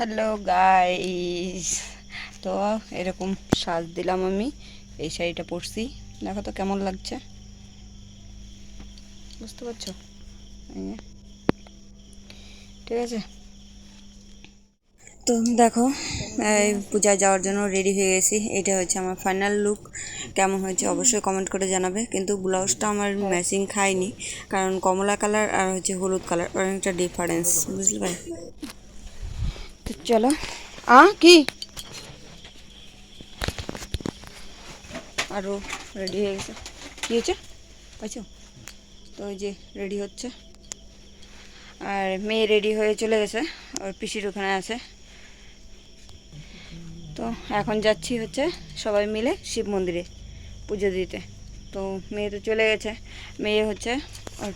Hello guys, তো এরকম সাজ দিলাম আমি। এই শাড়িটা পরছি, দেখো তো কেমন লাগছে, বুঝতে পারছো? এই যে, ঠিক আছে। তো দেখো, এই পূজায় যাওয়ার জন্য রেডি হয়ে গেছি। এটা হচ্ছে আমার ফাইনাল লুক। কেমন হয়েছে অবশ্যই কমেন্ট করে জানাবে। কিন্তু ব্লাউজটা আমার ম্যাচিং খায়নি, কারণ কমলা কালার আর হচ্ছে হলুদ কালার অনেকটা ডিফারেন্স, বুঝলে ভাই? তো চলো। কি আরও রেডি হয়ে গেছে। কী হয়েছে পাইছো? তো ওই যে রেডি হচ্ছে, আর মেয়ে রেডি হয়ে চলে গেছে, ওর পিসির ওখানে আছে। তো এখন যাচ্ছি হচ্ছে সবাই মিলে শিব মন্দিরে পুজো দিতে। তো মেয়ে তো চলে গেছে, মেয়ে হচ্ছে ওর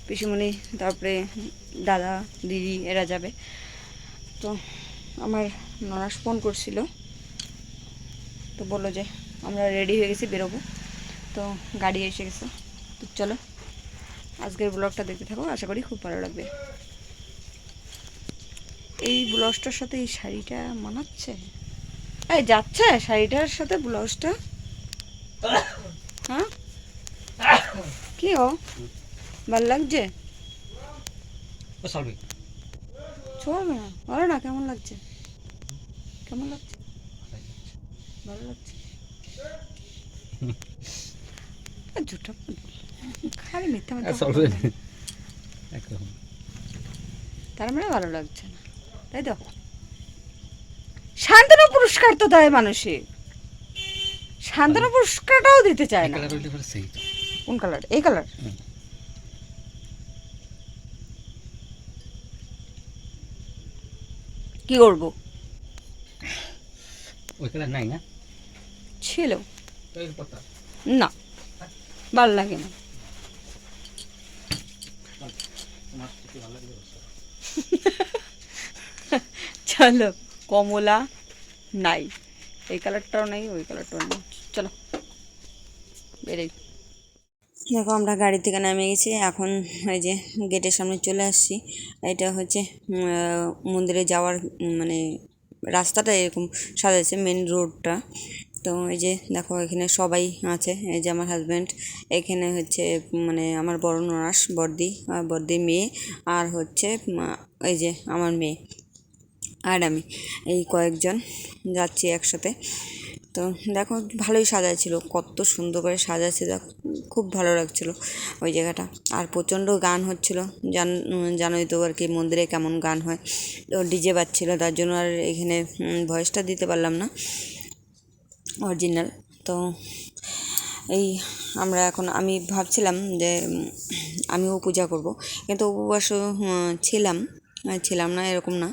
পিসিমণি, তারপরে দাদা দিদি এরা যাবে। তো আমার ননাস ফোন করছিল, তো বললো যে আমরা রেডি হয়ে গেছি, বেরোবো। তো গাড়ি এসে গেছে। তো চলো আজকের ব্লগটা দেখতে থাকো, আশা করি খুব ভালো লাগবে। এই ব্লাউজটার সাথে এই শাড়িটা মানাচ্ছে, এই যাচ্ছে শাড়িটার সাথে ব্লাউজটা। হ্যাঁ, কি ভালো লাগছে? চলবে না, বলো না কেমন লাগছে, কেমন লাগছে? ভালো লাগছে? জুটা খালি মিথ্যা মিথ্যা তার মানে ভালো লাগছে না, তাই তো? শান্তনু পুরস্কার তো দেয় মানুষে, শান্তনু পুরস্কারটাও দিতে চায় না। কোন কালার? এই কালার? কি করবো? ওই কালার নাই না, ছিল না, ভালো লাগে না। চলো, কমলা নাই, এই কালারটাও নেই, ওই কালারটাও নেই। চলো বেরোই। দেখো আমরা গাড়ি থেকে নেমে গেছি, এখন এই যে গেটের সামনে চলে আসছি। এটা হচ্ছে মন্দিরে যাওয়ার মানে রাস্তাটা এরকম সাজাইছে, মেন রোডটা। তো এই যে দেখো এখানে সবাই আছে, এই যে আমার হাজব্যান্ড, এখানে হচ্ছে মানে আমার বড় ননাস, বর্দি মেয়ে, আর হচ্ছে এই যে আমার মেয়ে আর আমি, এই কয়েকজন যাচ্ছি একসাথে। তো দেখো ভালোই সাজাইছিল, কত সুন্দর করে সাজাইছিল, খুব ভালো লাগছিল ওই জায়গাটা। আর প্রচণ্ড গান হচ্ছিল, জানোই তো আর কি মন্দিরে কেমন গান হয়। তো ডিজে বাজছিল, তার জন্য আর এখানে ভয়েসটা দিতে পারলাম না অরিজিনাল। তো এই আমরা এখন, আমি ভাবছিলাম যে আমিও পূজা করব, কিন্তু উপবাস ছিলাম, ছিলাম না এরকম না,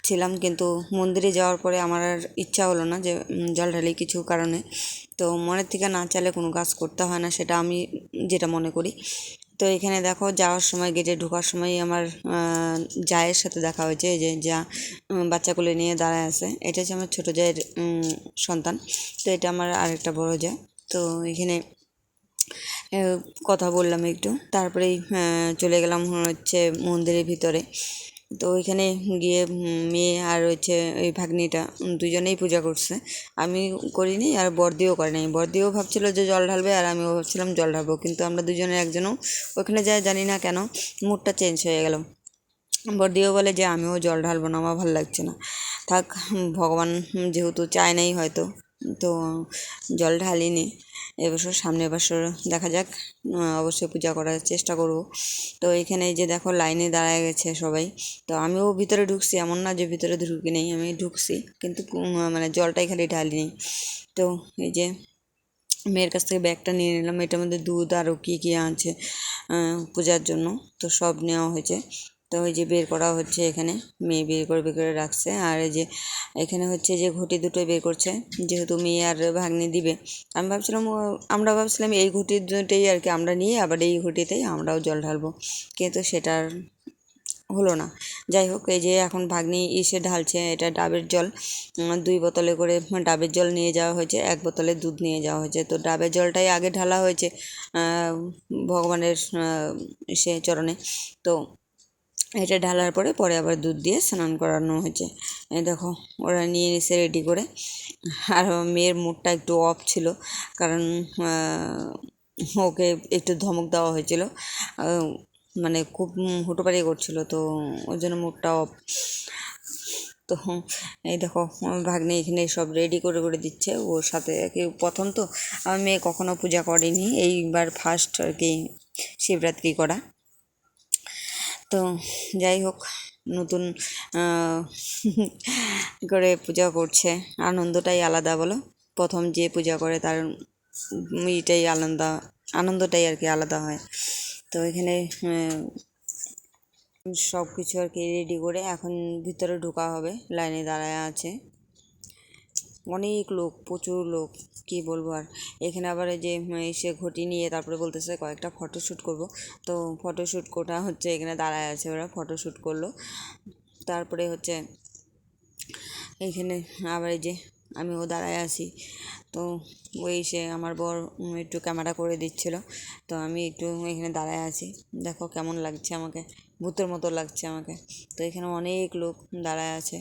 ছিলাম, কিন্তু মন্দিরে যাওয়ার পরে আমার আর ইচ্ছা হলো না যে জল ঢালি কিছু কারণে। তো মনের থেকে না চাইলে কোনো কাজ করতে হয় না, সেটা আমি যেটা মনে করি। তো এখানে দেখো যাওয়ার সময়, গেটে ঢোকার সময় আমার জায়ের সাথে দেখা হয়েছে, এই যে যা বাচ্চা কোলে নিয়ে দাঁড়ায় আছে, এটা হচ্ছে আমার ছোটো জায়ের সন্তান। তো এটা আমার আরেকটা বড় জা। তো এখানে কথা বললাম একটু, তারপরেই চলে গেলাম হচ্ছে মন্দিরের ভিতরে। তো ওইখানে গিয়ে মেয়ে আর হচ্ছে ওই ভাগ্নিটা দুজনেই পূজা করছে, আমি করিনি আর বর্দিও করে নাই। বর্দিও ভাবছিল যে জল ঢালবে, আর আমিও ভাবছিলাম জল ঢালবো, কিন্তু আমরা দুজনে একজনও ওখানে যাই, জানি না কেন মুডটা চেঞ্জ হয়ে গেল। বর্দিও বলে যে আমিও জল ঢালবো না, আমার ভালো লাগছে না, থাক, ভগবান যেহেতু চায় নাই হয়তো, তো জল ঢালিনি। এবছর সামনের বছর দেখা যাক, অবশ্যই পূজা করার চেষ্টা করব। তো এখানে এই যে দেখো লাইনে দাঁড়ায় গেছে সবাই। তো আমিও ভিতরে ঢুকছি, এমন না যে ভিতরে ঢুকি নেই, আমি ঢুকছি, কিন্তু মানে জলটাই খালি ঢালিনি। তো এই যে মেয়ের কাছ থেকে ব্যাগটা নিয়ে নিলাম, এটার মধ্যে দুধ আরও কী কী আছে পূজার জন্য, তো সব নেওয়া হয়েছে। তো ওই যে বের করা হচ্ছে, এখানে মেয়ে বের করে রাখছে। আর এই যে এখানে হচ্ছে যে ঘটি দুটো বের করছে, যেহেতু মেয়ে আর ভাগ্নি দিবে। আমরা ভাবছিলাম এই ঘটি দুটোই আর কি আমরা নিয়ে আবার এই ঘটিতেই আমরাও জল ঢালবো, কিন্তু সেটার হলো না। যাই হোক, এই যে এখন ভাগ্নি এসে ঢালছে, এটা ডাবের জল, 2 বোতলে করে ডাবের জল নিয়ে যাওয়া হয়েছে, 1 বোতলে দুধ নিয়ে যাওয়া হয়েছে। তো ডাবের জলটাই আগে ঢালা হয়েছে ভগবানের সে চরণে। তো এটা ঢালার পরে পরে আবার দুধ দিয়ে স্নান করানো হয়েছে। এই দেখো ওরা নিয়ে নিছে রেডি করে। আর মেয়ের মুডটা একটু অফ ছিল, কারণ ওকে একটু ধমক দেওয়া হয়েছিল, মানে খুব হুটোপাটি করছিল, তো ওই জন্য মুডটা অফ। তো এই দেখো আমার ভাগ্নে এখানে সব রেডি করে করে দিচ্ছে। ওর সাথে প্রথম তো আমার মেয়ে কখনো পূজা করেনি, এইবার ফার্স্ট আর কি শিবরাত্রি করা। তো যাই হোক, নতুন করে পূজা করছে, আনন্দটাই আলাদা বলো। প্রথম যে পূজা করে তার এটাই আনন্দটাই আর কি আলাদা হয়। তো এখানে সব কিছু আর কি রেডি করে এখন ভিতরে ঢোকা হবে, লাইনে দাঁড়ায় আছে অনেক লোক, প্রচুর লোক, কি বলবো আর। এখানে আবার এই যে এসে ঘটি নিয়ে তারপরে বলতেছে কয়েকটা ফটোশ্যুট করব। তো ফটোশ্যুট করা হচ্ছে, এখানে দাঁড়ায় আছে ওরা, ফটোশ্যুট করলো। তারপরে হচ্ছে এইখানে আবার এই যে আমিও দাঁড়ায় আছি। তো ওই সে আমার বর একটু ক্যামেরা করে দিচ্ছিল, তো আমি একটু এখানে দাঁড়ায় আছি। দেখো কেমন লাগছে আমাকে, ভূতের মতো লাগছে আমাকে। তো এখানে অনেক লোক দাঁড়ায় আছে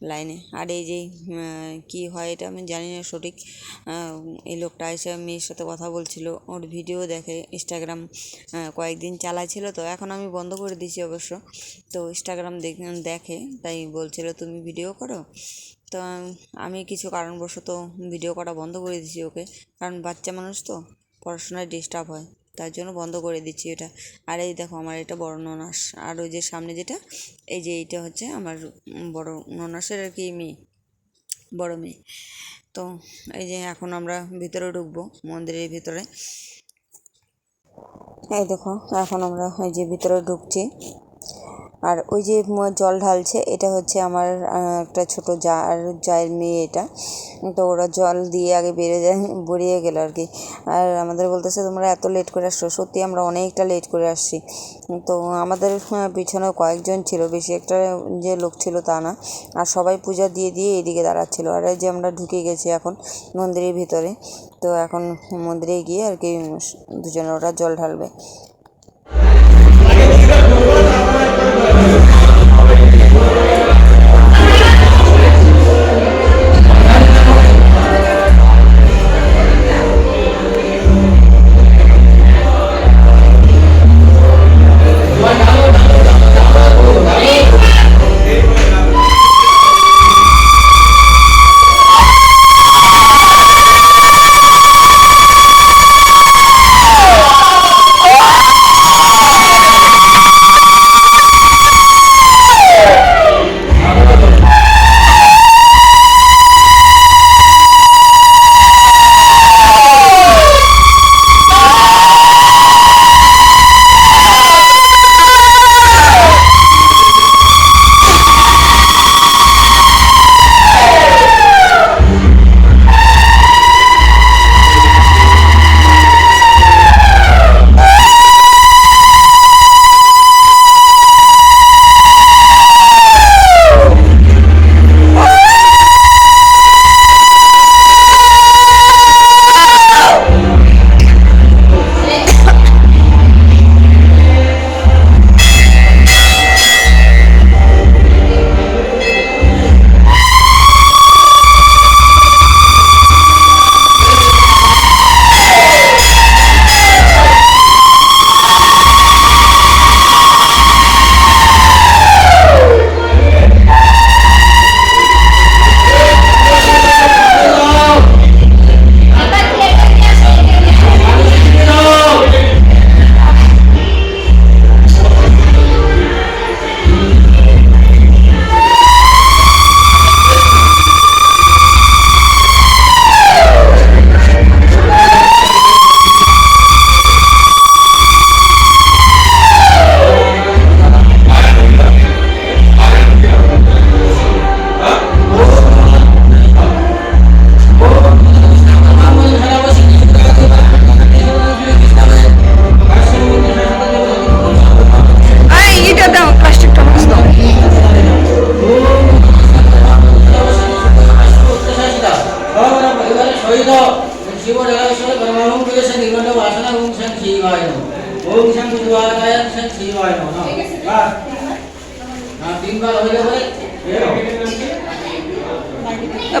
লাইনে। আর এই যে কী হয় এটা আমি জানি না সঠিক। এই লোকটা এসে মেয়ের সাথে কথা বলছিল, ওর ভিডিও দেখে, ইনস্টাগ্রাম কয়েকদিন চালাইছিল, তো এখন আমি বন্ধ করে দিয়েছি অবশ্য। তো ইনস্টাগ্রাম দেখে, তাই বলছিল তুমি ভিডিও করো। তো আমি কিছু কারণবশত ভিডিও করা বন্ধ করে দিচ্ছি ওকে, কারণ বাচ্চা মানুষ তো, পড়াশোনায় ডিস্টার্ব হয়, তার জন্য বন্ধ করে দিচ্ছি এটা। আর এই দেখো আমার এটা বড় ননাস, আর ওই যে সামনে যেটা, এই যে এইটা হচ্ছে আমার বড় ননাসের আর কি মেয়ে, বড় মেয়ে। তো এই যে এখন আমরা ভিতরে ঢুকবো মন্দিরের ভিতরে। এই দেখো এখন আমরা এই যে ভিতরে ঢুকছি। আর ওই যে জল ঢালছে, এটা হচ্ছে আমার একটা ছোট যা আর জায়ের মেয়ে এটা। তো ওরা জল দিয়ে আগে বেরিয়ে গেল আর কি। আর আমাদের বলতেছে তোমরা এত লেট করে আসছো, সত্যি আমরা অনেকটা লেট করে আসছি। তো আমাদের পিছনে কয়েকজন ছিল, বেশি একটা যে লোক ছিল তা না। আর সবাই পূজা দিয়ে দিয়ে এদিকে দাঁড়াচ্ছিল। আর এই যে আমরা ঢুকে গেছি এখন মন্দিরের ভিতরে। তো এখন মন্দিরে গিয়ে আর কি দুজনে ওরা জল ঢালবে।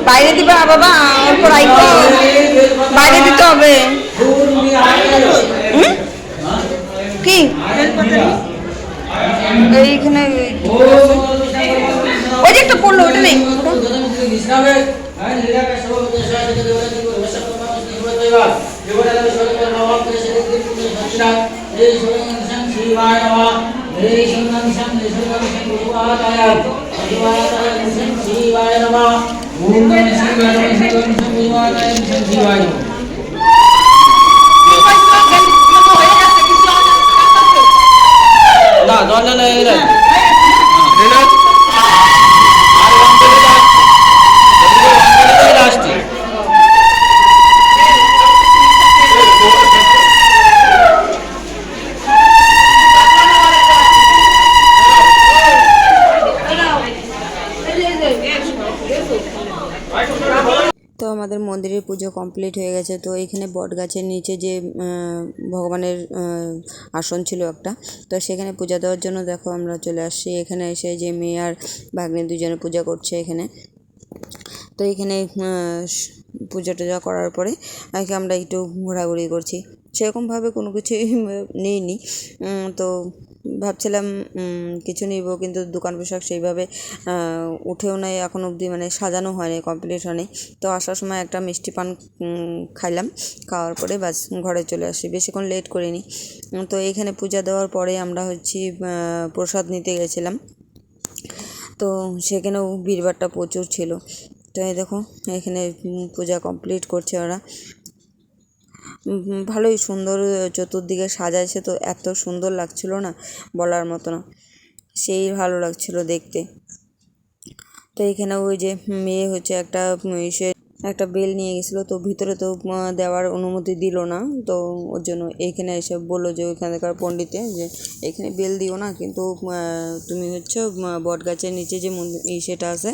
বাইরে দিবা বাবা, অল্প রাইখো, বাইরে দিতে হবে। কি এইখানে ওই যে একটা পড়লো, ওটা নেই। তো আমাদের মন্দিরের পুজো কমপ্লিট হয়ে গেছে। তো এখানে বট গাছের নিচে যে ভগবানের আসন ছিল একটা, তো সেখানে পূজা দেওয়ার জন্য দেখো আমরা চলে আসছি। এখানে এসে যে মেয়ে আর ভাগ্নে দুজনে পূজা করছে এখানে। তো এখানে পূজা টুজা করার পরে আজকে আমরা একটু ঘোরাঘুরি করছি, সেরকমভাবে কোনো কিছুই নিইনি। তো ভাবছিলাম কিছু নিব, কিন্তু দোকান পোশাক সেইভাবে উঠেও নাই এখন অবধি, মানে সাজানো হয়নি, কমপ্লিট হয়নি। তো আসার সময় একটা মিষ্টি পান খাইলাম, খাওয়ার পরে বাস ঘরে চলে আসি, বেশিক্ষণ লেট করিনি। তো এখানে পূজা দেওয়ার পরে আমরা প্রসাদ নিতে গেছিলাম। তো সেখানেও ভিড়ভাড়টা প্রচুর ছিল। তো এই দেখো এখানে পূজা কমপ্লিট করছে ওরা। ভালোই সুন্দর চতুর্দিকে সাজাইছে, তো এত সুন্দর লাগছিল না, বলার মতো না, সেই ভালো লাগছিল দেখতে। তো এখানে ওই যে মেয়ে একটা বেল নিয়ে গেছিলো, তো ভিতরে তো দেওয়ার অনুমতি দিল না। তো ওর জন্য এখানে এসে বললো যে ওইখানকার পণ্ডিতে যে এখানে বেল দিও না, কিন্তু তুমি বট গাছের নিচে যে সেটা আছে,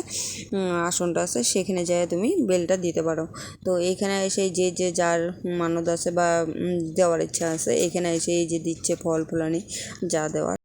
আসনটা আছে, সেখানে যায় তুমি বেলটা দিতে পারো। তো এইখানে এসে যে যার মানত আছে বা দেওয়ার ইচ্ছা আছে, এখানে এসে এই যে দিচ্ছে ফল ফুলানি যা দেওয়ার।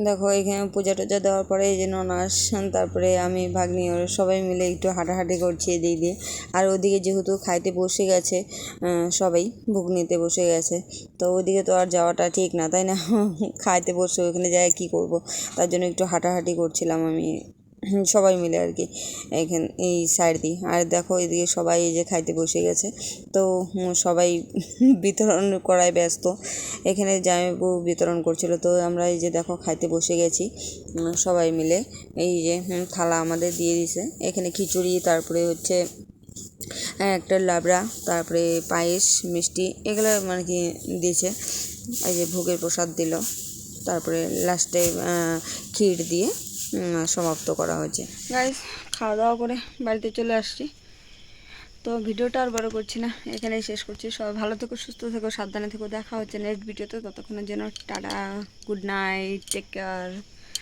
দেখো এখানে পূজা টুজা দেওয়ার পরে এই যে ননাস, তারপরে আমি ভাগ্নি, ওরা সবাই মিলে একটু হাঁটাহাঁটি করছি এদিক দিয়ে। আর ওদিকে যেহেতু খাইতে বসে গেছে, সবাই ভোগ নিতে বসে গেছে, তো ওদিকে তো আর যাওয়াটা ঠিক না, তাই না? খাইতে বসে ওখানে যায় কী করব, তার জন্য একটু হাঁটাহাঁটি করছিলাম আমি, সবাই মিলে আর কি এই সাইড দিয়ে। আর দেখো এদিকে সবাই এই যে খাইতে বসে গেছে, তো সবাই বিতরণ করায় ব্যস্ত। এখানে জামাইবাবু বিতরণ করছিল, তো আমরা এই যে দেখো খাইতে বসে গেছি সবাই মিলে। এই যে থালা আমাদের দিয়ে দিছে, এখানে খিচুড়ি, তারপরে একটা লাবড়া, তারপরে পায়েস, মিষ্টি, এগুলো মানে কি দিয়েছে। এই যে ভোগের প্রসাদ দিল, তারপরে লাস্টে ক্ষীর দিয়ে সমাপ্ত করা হয়েছে। গাইস, খাওয়া দাওয়া করে বাড়িতে চলে আসছি। তো ভিডিওটা আর বড় করছি না, এখানেই শেষ করছি। সবাই ভালো থেকো, সুস্থ থেকো, সাবধানে থেকো। দেখা হচ্ছে নেক্সট ভিডিওতে, ততক্ষণের জন্য tata, good night, take care.